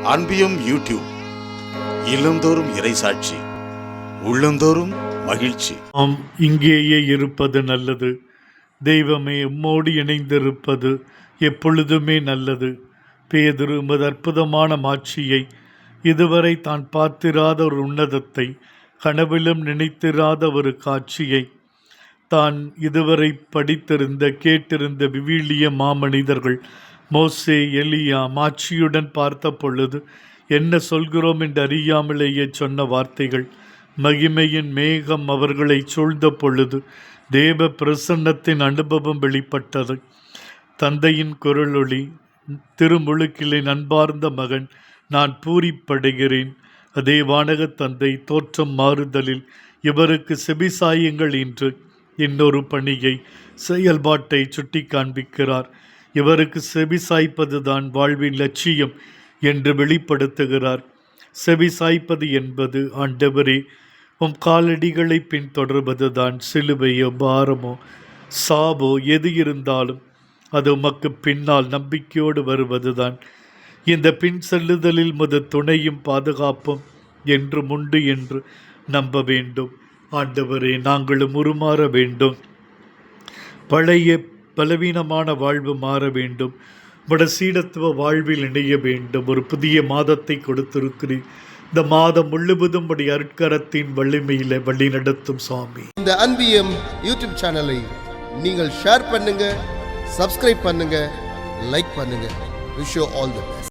அன்பியும் YouTube இல்லந்தோறும் இறைசாட்சி, உள்ளந்தோறும் மகிழ்ச்சி. நாம் இங்கேயே இருப்பது நல்லது. தெய்வமே உம்மோடு இணைந்திருப்பது எப்பொழுதுமே நல்லது. பேதுரு உமது அற்புதமான மாட்சியை, இதுவரை தான் பார்த்திராத ஒரு உன்னதத்தை, கனவிலும் நினைத்திராத ஒரு காட்சியை, தான் இதுவரை படித்திருந்த கேட்டிருந்த விவிலிய மாமனிதர்கள் மோசே, எலியா மாட்சியுடன் பார்த்த பொழுது என்ன சொல்கிறோம் என்று அறியாமலேயே சொன்ன வார்த்தைகள், மகிமையின் மேகம் அவர்களை சூழ்ந்த பொழுது தேவ பிரசன்னத்தின் அனுபவம் வெளிப்பட்டது. தந்தையின் குரலொளி, திருமுழுக்கிலே அன்பார்ந்த மகன் நான் பூரிப்படைகிறேன். அதே வானக தந்தை தோற்றம் மாறுதலில் இவருக்கு செபிசாயுங்கள் என்று இன்னொரு பணியை, செயல்பாட்டை சுட்டி காண்பிக்கிறார். இவருக்கு செபிசாய்ப்பதுதான் வாழ்வின் லட்சியம் என்று வெளிப்படுத்துகிறார். செவிசாய்ப்பது என்பது ஆண்டவரே உம் காலடிகளை பின்தொடர்வதுதான். சிலுவையோ பாரமோ சாவோ எது இருந்தாலும் அது உமக்கு பின்னால் நம்பிக்கையோடு வருவதுதான். இந்த பின் செல்லுதலில் முது துணையும் பாதுகாப்பும் என்றும் உண்டு என்று நம்ப வேண்டும். ஆண்டவரே, நாங்களும் உருமாற வேண்டும். பழைய பலவீனமான வாழ்வு மாற வேண்டும். சீடத்துவ வாழ்வில் இணைய வேண்டும். ஒரு புதிய மாதத்தை கொடுத்திருக்கிறீர். இந்த மாதம் முழுவதும் உடைய அருட்கரத்தின் வலிமையில வழி நடத்தும் சுவாமி. இந்த அன்பியம் யூடியூப் சேனலை நீங்கள் ஷேர் பண்ணுங்க, சப்ஸ்கிரைப் பண்ணுங்க, லைக் பண்ணுங்க. Wish you all the best.